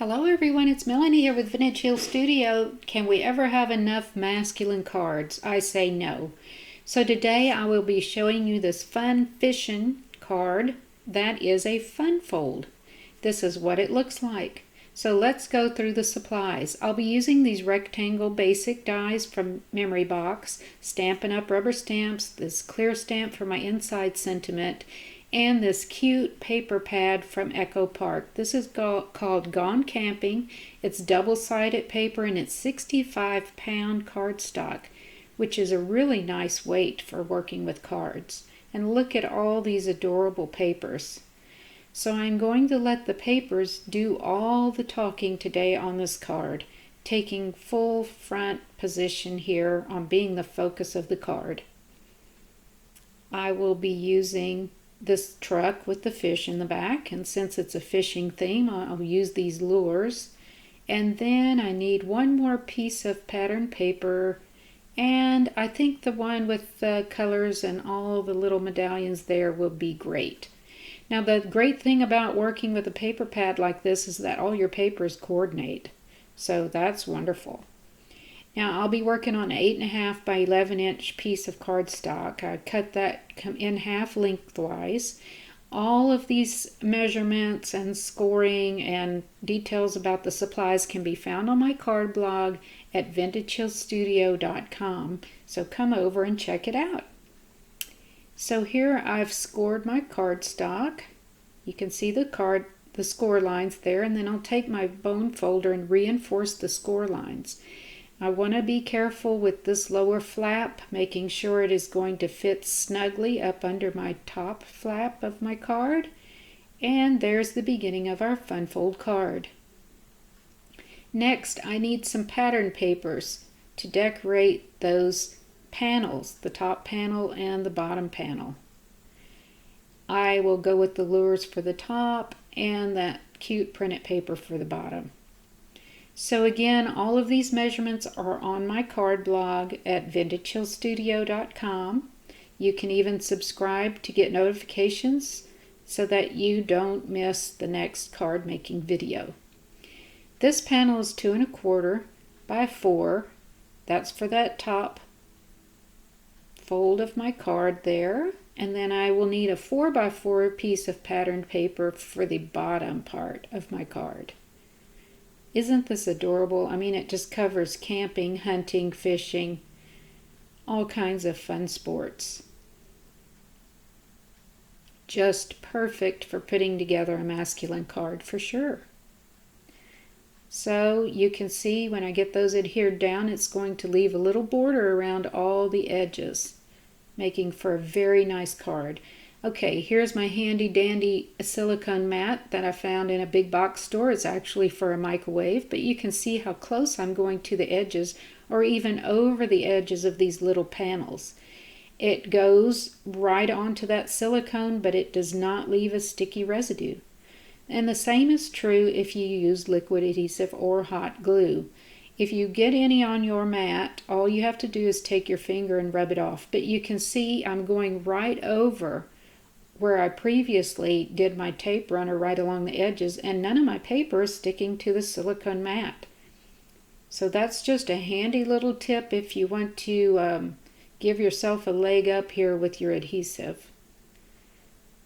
Hello everyone, it's Melanie here with Vintage Hill Studio. Can we ever have enough masculine cards? I say no. So today I will be showing you this fun fishing card that is a fun fold. This is what it looks like. So let's go through the supplies. I'll be using these rectangle basic dies from Memory Box, Stampin' Up! Rubber stamps, this clear stamp for my inside sentiment, and this cute paper pad from Echo Park. This is called Gone Camping. It's double-sided paper and it's 65-pound cardstock, which is a really nice weight for working with cards. And look at all these adorable papers. So I'm going to let the papers do all the talking today on this card, taking full front position here on being the focus of the card. I will be using this truck with the fish in the back, and since it's a fishing theme, I'll use these lures. And then I need one more piece of pattern paper, and I think the one with the colors and all the little medallions there will be great. Now the great thing about working with a paper pad like this is that all your papers coordinate, so that's wonderful. Now I'll be working on an 8.5 by 11-inch piece of cardstock. I cut that in half lengthwise. All of these measurements and scoring and details about the supplies can be found on my card blog at vintagehillstudio.com. So come over and check it out. So here I've scored my cardstock. You can see the score lines there, and then I'll take my bone folder and reinforce the score lines. I want to be careful with this lower flap, making sure it is going to fit snugly up under my top flap of my card. And there's the beginning of our fun fold card. Next, I need some pattern papers to decorate those panels, the top panel and the bottom panel. I will go with the lures for the top and that cute printed paper for the bottom. So again, all of these measurements are on my card blog at vintagehillstudio.com. You can even subscribe to get notifications so that you don't miss the next card making video. This panel is 2 1/4 by 4. That's for that top fold of my card there. And then I will need a 4 by 4 piece of patterned paper for the bottom part of my card. Isn't this adorable? I mean, it just covers camping, hunting, fishing, all kinds of fun sports. Just perfect for putting together a masculine card for sure. So you can see when I get those adhered down, it's going to leave a little border around all the edges, making for a very nice card. Okay, here's my handy dandy silicone mat that I found in a big box store. It's actually for a microwave, but you can see how close I'm going to the edges or even over the edges of these little panels. It goes right onto that silicone, but it does not leave a sticky residue. And the same is true if you use liquid adhesive or hot glue. If you get any on your mat, all you have to do is take your finger and rub it off. But you can see I'm going right over where I previously did my tape runner right along the edges, and none of my paper is sticking to the silicone mat. So that's just a handy little tip if you want to give yourself a leg up here with your adhesive.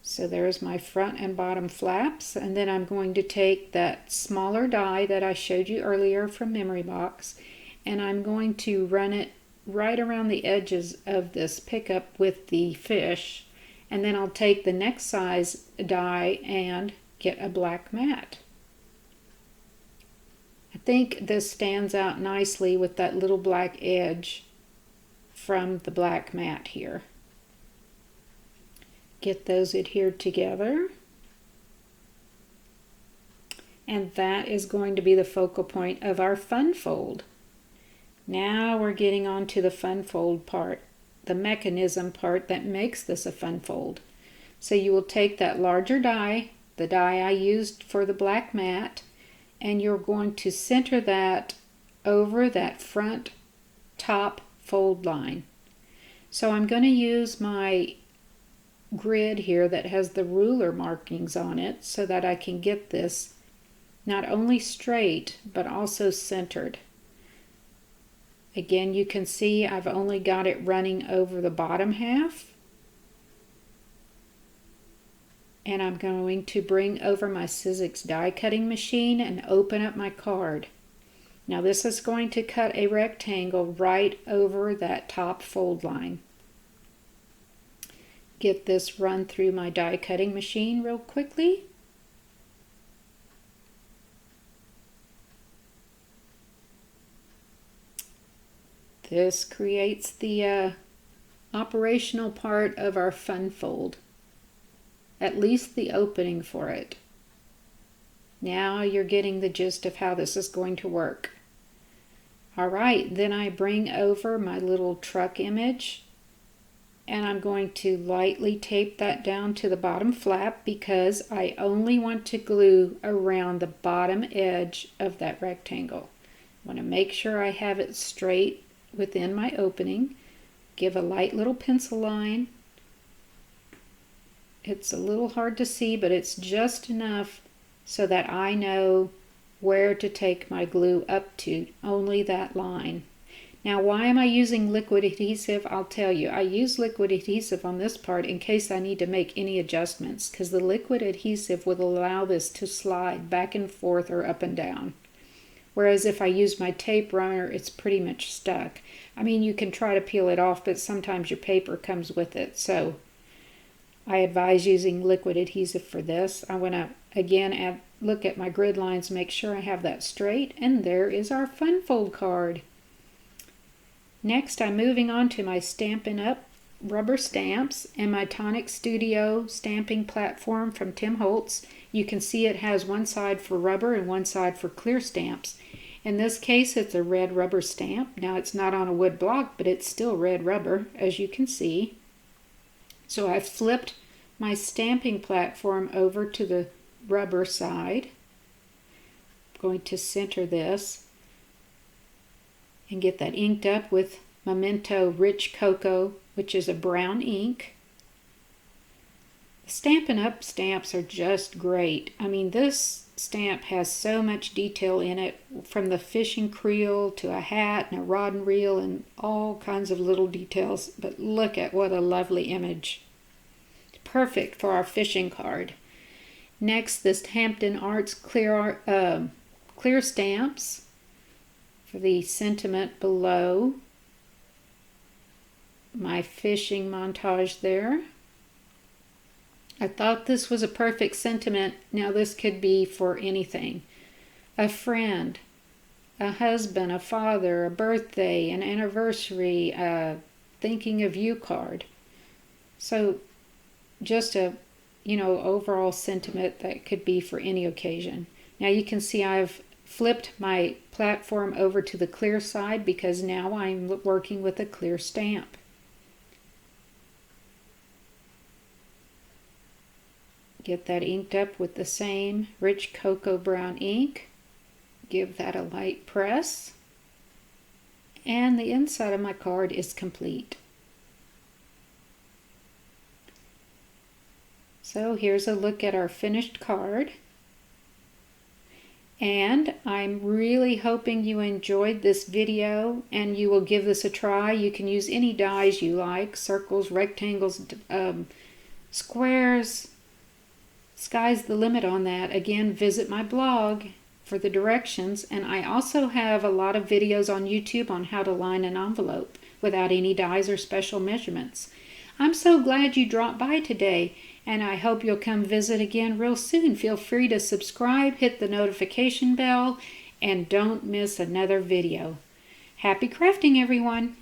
So there's my front and bottom flaps, and then I'm going to take that smaller die that I showed you earlier from Memory Box, and I'm going to run it right around the edges of this pickup with the fish. And then I'll take the next size die and get a black mat. I think this stands out nicely with that little black edge from the black mat here. Get those adhered together. And that is going to be the focal point of our fun fold. Now we're getting on to the fun fold part, the mechanism part that makes this a fun fold. So you will take that larger die, the die I used for the black mat, and you're going to center that over that front top fold line. So I'm going to use my grid here that has the ruler markings on it so that I can get this not only straight, but also centered. Again, you can see I've only got it running over the bottom half. And I'm going to bring over my Sizzix die cutting machine and open up my card. Now this is going to cut a rectangle right over that top fold line. Get this run through my die cutting machine real quickly. This creates the operational part of our fun fold. At least the opening for it. Now you're getting the gist of how this is going to work. Alright, then I bring over my little truck image and I'm going to lightly tape that down to the bottom flap because I only want to glue around the bottom edge of that rectangle. I want to make sure I have it straight within my opening. Give a light little pencil line. It's a little hard to see, but it's just enough so that I know where to take my glue up to, only that line. Now, why am I using liquid adhesive? I'll tell you. I use liquid adhesive on this part in case I need to make any adjustments, because the liquid adhesive will allow this to slide back and forth or up and down. Whereas if I use my tape runner, it's pretty much stuck. I mean, you can try to peel it off, but sometimes your paper comes with it, so I advise using liquid adhesive for this. I want to again look at my grid lines, make sure I have that straight, and there is our fun fold card. Next, I'm moving on to my Stampin' Up! Rubber stamps and my Tonic Studio stamping platform from Tim Holtz. You can see it has one side for rubber and one side for clear stamps. In this case, it's a red rubber stamp. Now, it's not on a wood block, but it's still red rubber, as you can see. So I've flipped my stamping platform over to the rubber side. I'm going to center this and get that inked up with Memento Rich Cocoa, which is a brown ink. The Stampin' Up! Stamps are just great. I mean, this stamp has so much detail in it, from the fishing creel to a hat and a rod and reel and all kinds of little details. But look at what a lovely image. Perfect for our fishing card. Next, this Hampton Arts clear stamps for the sentiment below my fishing montage there. I thought this was a perfect sentiment. Now this could be for anything. A friend, a husband, a father, a birthday, an anniversary, a thinking of you card. So just a, overall sentiment that could be for any occasion. Now you can see I've flipped my platform over to the clear side because now I'm working with a clear stamp. Get that inked up with the same rich cocoa brown ink. Give that a light press. And the inside of my card is complete. So here's a look at our finished card. And I'm really hoping you enjoyed this video and you will give this a try. You can use any dies you like, circles, rectangles, squares. Sky's the limit on that. Again, visit my blog for the directions, and I also have a lot of videos on YouTube on how to line an envelope without any dies or special measurements. I'm so glad you dropped by today, and I hope you'll come visit again real soon. Feel free to subscribe, hit the notification bell, and don't miss another video. Happy crafting, everyone!